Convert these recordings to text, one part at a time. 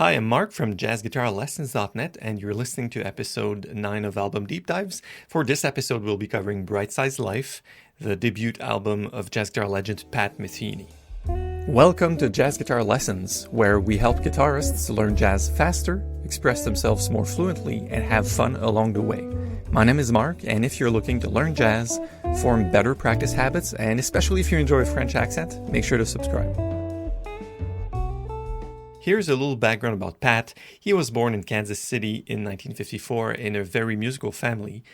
Hi, I'm Mark from jazzguitarlessons.net, and you're listening to episode 9 of Album Deep Dives. For this episode, we'll be covering Bright Size Life, the debut album of jazz guitar legend Pat Metheny. Welcome to Jazz Guitar Lessons, where we help guitarists learn jazz faster, express themselves more fluently, and have fun along the way. My name is Mark, and if you're looking to learn jazz, form better practice habits, and especially if you enjoy a French accent, make sure to subscribe. Here's a little background about Pat. He was born in Kansas City in 1954 in a very musical family.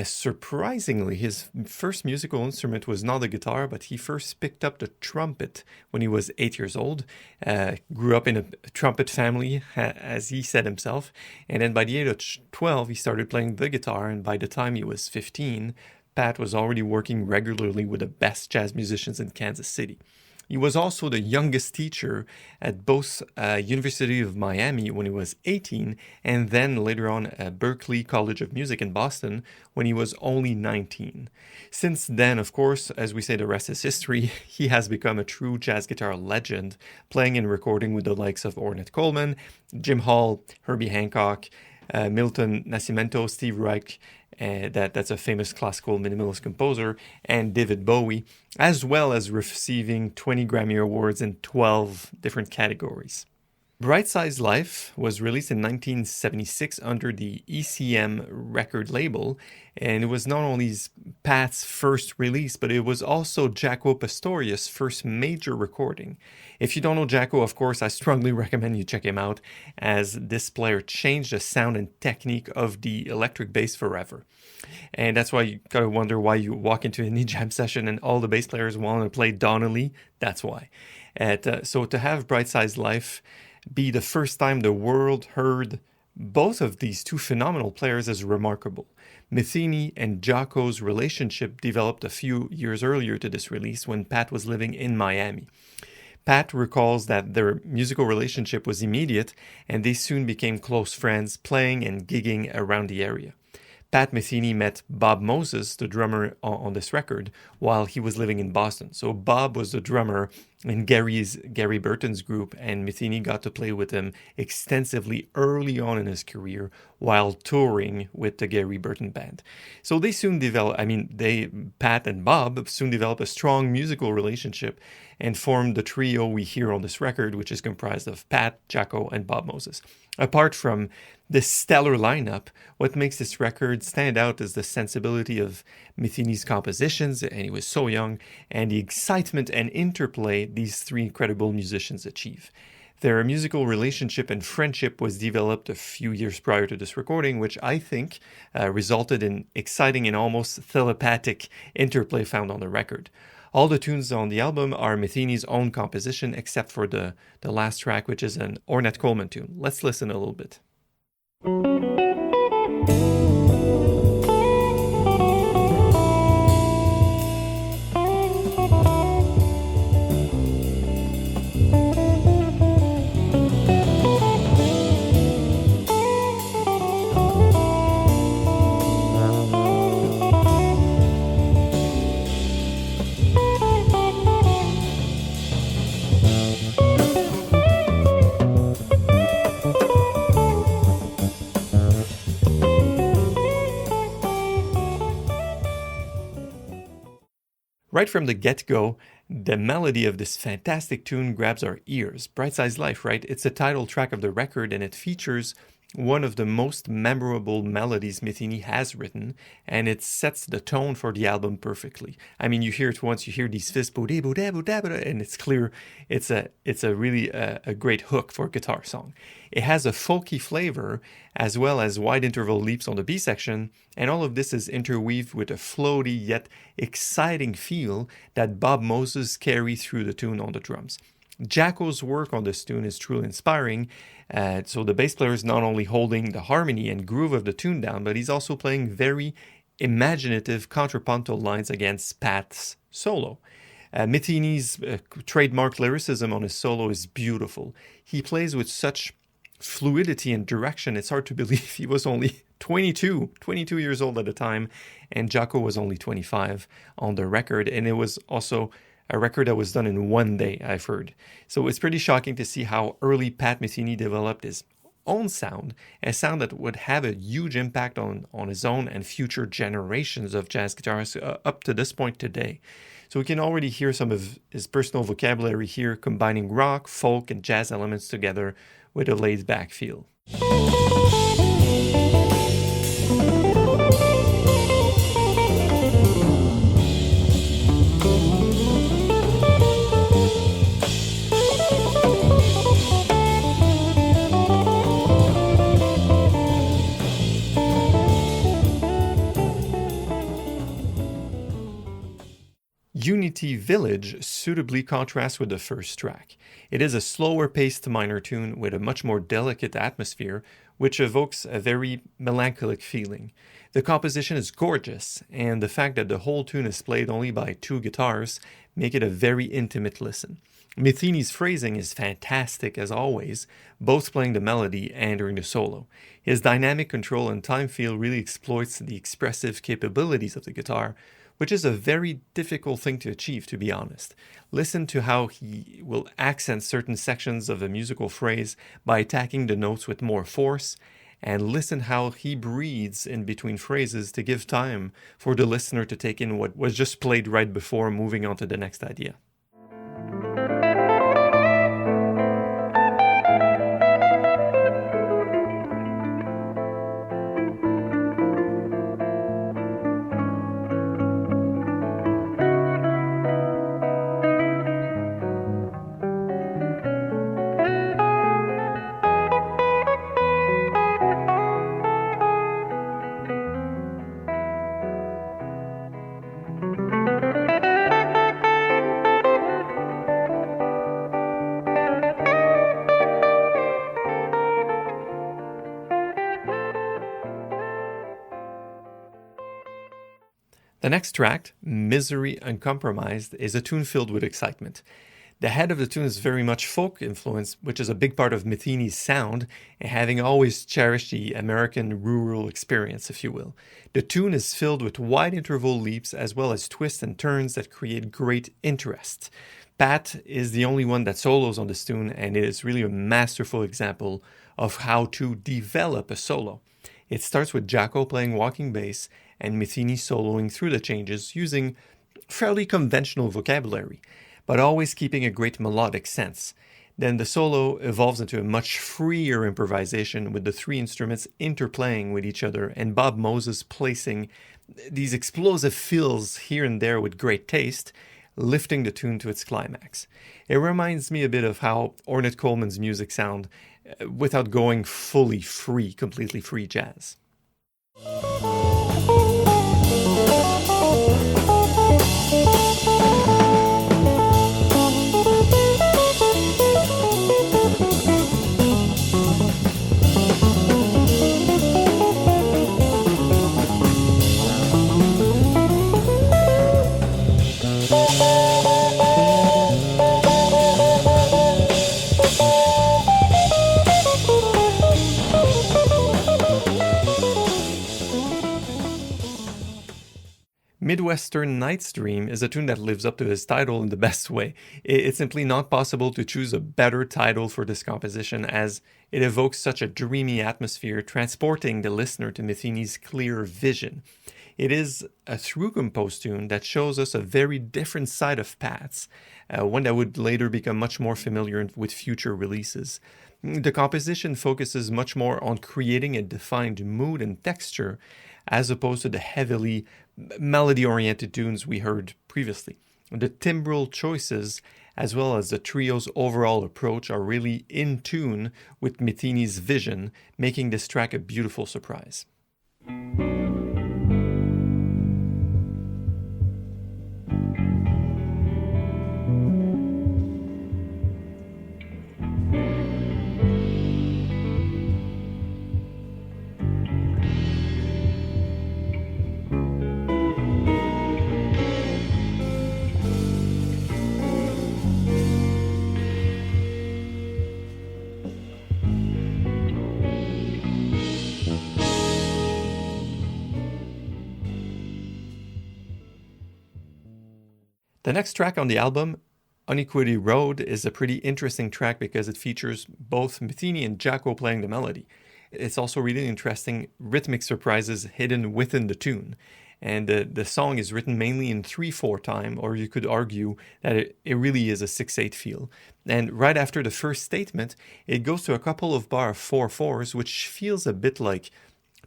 Surprisingly, his first musical instrument was not the guitar, but he first picked up the trumpet when he was 8 years old. Grew up in a trumpet family, as he said himself. And then by the age of 12, he started playing the guitar. And by the time he was 15, Pat was already working regularly with the best jazz musicians in Kansas City. He was also the youngest teacher at both University of Miami when he was 18 and then later on at Berklee College of Music in Boston when he was only 19. Since then, of course, as we say, the rest is history, he has become a true jazz guitar legend, playing and recording with the likes of Ornette Coleman, Jim Hall, Herbie Hancock, Milton Nascimento, Steve Reich, that's a famous classical minimalist composer, and David Bowie, as well as receiving 20 Grammy Awards in 12 different categories. Bright Size Life was released in 1976 under the ECM record label, and it was not only Pat's first release, but it was also Jaco Pastorius' first major recording. If you don't know Jaco, of course, I strongly recommend you check him out, as this player changed the sound and technique of the electric bass forever. And that's why you gotta wonder why you walk into any jam session and all the bass players want to play Donnelly. That's why. So to have Bright Size Life be the first time the world heard both of these two phenomenal players is remarkable. Metheny and Jaco's relationship developed a few years earlier to this release when Pat was living in Miami. Pat recalls that their musical relationship was immediate and they soon became close friends, playing and gigging around the area. Pat Metheny met Bob Moses, the drummer on this record, while he was living in Boston. So Bob was the drummer in Gary Burton's group, and Metheny got to play with him extensively early on in his career while touring with the Gary Burton band. So they soon developed, Pat and Bob soon developed a strong musical relationship and formed the trio we hear on this record, which is comprised of Pat, Jaco, and Bob Moses. Apart from this stellar lineup, what makes this record stand out is the sensibility of Metheny's compositions, and he was so young, and the excitement and interplay these three incredible musicians achieve. Their musical relationship and friendship was developed a few years prior to this recording, which I think resulted in exciting and almost telepathic interplay found on the record. All the tunes on the album are Metheny's own composition, except for the last track, which is an Ornette Coleman tune. Let's listen a little bit. Right from the get-go, the melody of this fantastic tune grabs our ears. Bright Size Life, right? It's the title track of the record, and it features one of the most memorable melodies Metheny has written, and it sets the tone for the album perfectly. I mean, you hear it once, you hear these fists, and it's clear it's a really a great hook for a guitar song. It has a folky flavor, as well as wide interval leaps on the B section, and all of this is interweaved with a floaty yet exciting feel that Bob Moses carries through the tune on the drums. Jaco's work on this tune is truly inspiring. So the bass player is not only holding the harmony and groove of the tune down, but he's also playing very imaginative contrapuntal lines against Pat's solo. Metheny's trademark lyricism on his solo is beautiful. He plays with such fluidity and direction, it's hard to believe he was only 22 years old at the time, and Jaco was only 25 on the record, and it was also a record that was done in one day, I've heard. So it's pretty shocking to see how early Pat Metheny developed his own sound, a sound that would have a huge impact on his own and future generations of jazz guitarists up to this point today. So we can already hear some of his personal vocabulary here, combining rock, folk, and jazz elements together with a laid-back feel. Unity Village suitably contrasts with the first track. It is a slower paced minor tune with a much more delicate atmosphere, which evokes a very melancholic feeling. The composition is gorgeous, and the fact that the whole tune is played only by two guitars make it a very intimate listen. Metheny's phrasing is fantastic as always, both playing the melody and during the solo. His dynamic control and time feel really exploits the expressive capabilities of the guitar, which is a very difficult thing to achieve, to be honest. Listen to how he will accent certain sections of a musical phrase by attacking the notes with more force, and listen how he breathes in between phrases to give time for the listener to take in what was just played right before moving on to the next idea. The next track, Misery Uncompromised, is a tune filled with excitement. The head of the tune is very much folk influence, which is a big part of Metheny's sound, and having always cherished the American rural experience, if you will. The tune is filled with wide interval leaps as well as twists and turns that create great interest. Pat is the only one that solos on this tune, and it is really a masterful example of how to develop a solo. It starts with Jaco playing walking bass and Metheny soloing through the changes using fairly conventional vocabulary, but always keeping a great melodic sense. Then the solo evolves into a much freer improvisation with the three instruments interplaying with each other and Bob Moses placing these explosive fills here and there with great taste, lifting the tune to its climax. It reminds me a bit of how Ornette Coleman's music sound without going fully free, completely free jazz. Midwestern Night's Dream is a tune that lives up to his title in the best way. It's simply not possible to choose a better title for this composition, as it evokes such a dreamy atmosphere, transporting the listener to Metheny's clear vision. It is a through-composed tune that shows us a very different side of Pat's, one that would later become much more familiar with future releases. The composition focuses much more on creating a defined mood and texture, as opposed to the heavily melody-oriented tunes we heard previously. The timbral choices, as well as the trio's overall approach, are really in tune with Metheny's vision, making this track a beautiful surprise. The next track on the album, Unequity Road, is a pretty interesting track because it features both Metheny and Jaco playing the melody. It's also really interesting rhythmic surprises hidden within the tune. And the song is written mainly in 3/4 time, or you could argue that it really is a 6/8 feel. And right after the first statement, it goes to a couple of bar 4/4s, which feels a bit like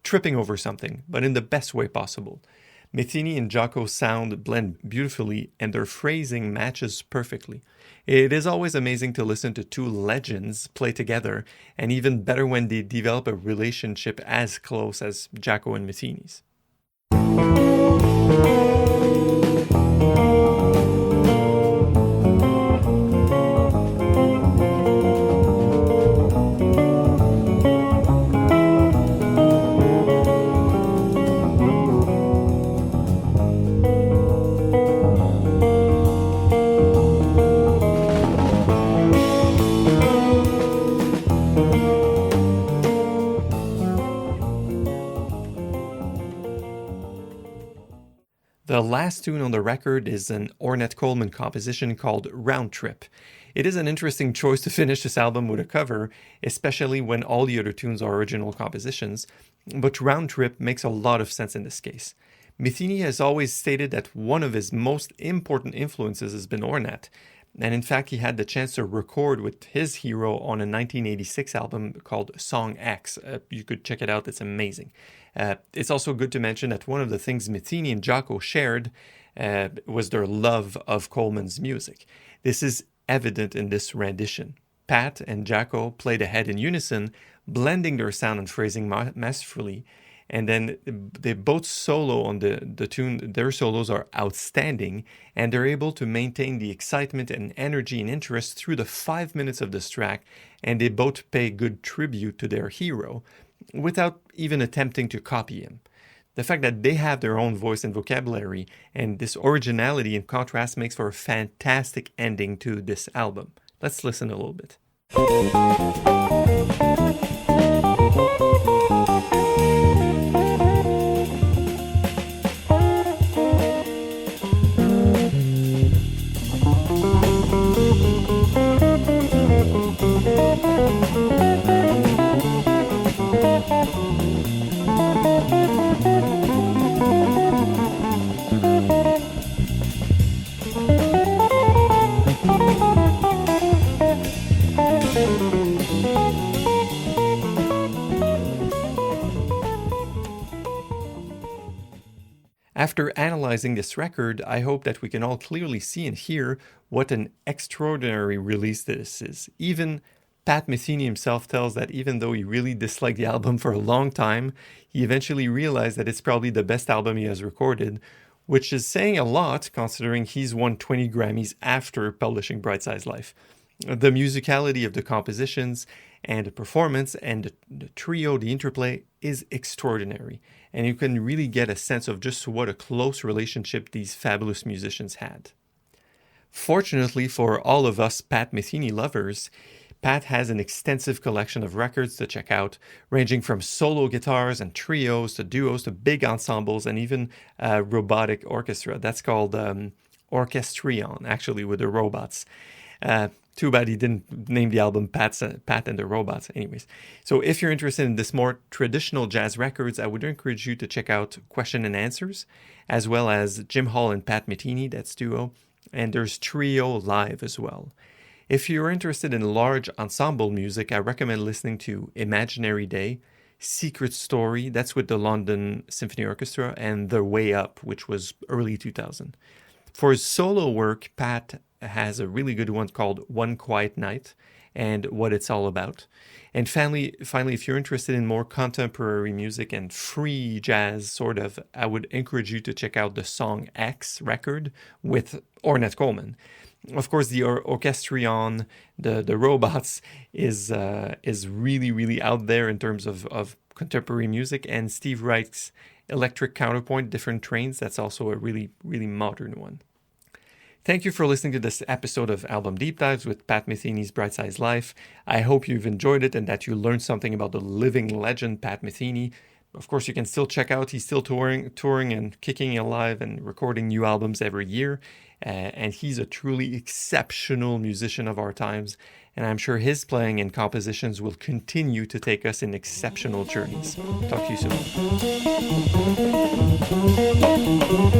tripping over something, but in the best way possible. Metheny and Jaco's sound blend beautifully, and their phrasing matches perfectly. It is always amazing to listen to two legends play together, and even better when they develop a relationship as close as Jaco and Metheny's. The last tune on the record is an Ornette Coleman composition called Round Trip. It is an interesting choice to finish this album with a cover, especially when all the other tunes are original compositions, but Round Trip makes a lot of sense in this case. Metheny has always stated that one of his most important influences has been Ornette, and in fact he had the chance to record with his hero on a 1986 album called Song X. You could check it out, it's amazing. It's also good to mention that one of the things Metheny and Jaco shared was their love of Coleman's music. This is evident in this rendition. Pat and Jaco played ahead in unison, blending their sound and phrasing masterfully, and then they both solo on the tune. Their solos are outstanding, and they're able to maintain the excitement and energy and interest through the 5 minutes of this track, and they both pay good tribute to their hero, without even attempting to copy him. The fact that they have their own voice and vocabulary, and this originality and contrast makes for a fantastic ending to this album. Let's listen a little bit. After analyzing this record, I hope that we can all clearly see and hear what an extraordinary release this is. Even Pat Metheny himself tells that even though he really disliked the album for a long time, he eventually realized that it's probably the best album he has recorded, which is saying a lot considering he's won 20 Grammys after publishing Bright Size Life. The musicality of the compositions and the performance and the trio, the interplay, is extraordinary. And you can really get a sense of just what a close relationship these fabulous musicians had. Fortunately for all of us Pat Metheny lovers, Pat has an extensive collection of records to check out, ranging from solo guitars and trios to duos to big ensembles and even robotic orchestra. That's called Orchestrion, actually, with the robots. Too bad he didn't name the album Pat and the Robots. Anyways, so if you're interested in this more traditional jazz records, I would encourage you to check out Question and Answers, as well as Jim Hall and Pat Metheny, that's duo, and there's Trio Live as well. If you're interested in large ensemble music, I recommend listening to Imaginary Day, Secret Story, that's with the London Symphony Orchestra, and The Way Up, which was early 2000. For his solo work, Pat has a really good one called One Quiet Night and What It's All About. And finally, if you're interested in more contemporary music and free jazz, sort of, I would encourage you to check out the Song X record with Ornette Coleman. Of course, the Orchestrion, the robots, is really, really out there in terms of contemporary music. And Steve Reich's Electric Counterpoint, Different Trains, that's also a really, really modern one. Thank you for listening to this episode of Album Deep Dives with Pat Metheny's Bright Size Life. I hope you've enjoyed it and that you learned something about the living legend Pat Metheny. of course, you can still check out. He's still touring and kicking alive and recording new albums every year. And he's a truly exceptional musician of our times. And I'm sure his playing and compositions will continue to take us in exceptional journeys. Talk to you soon.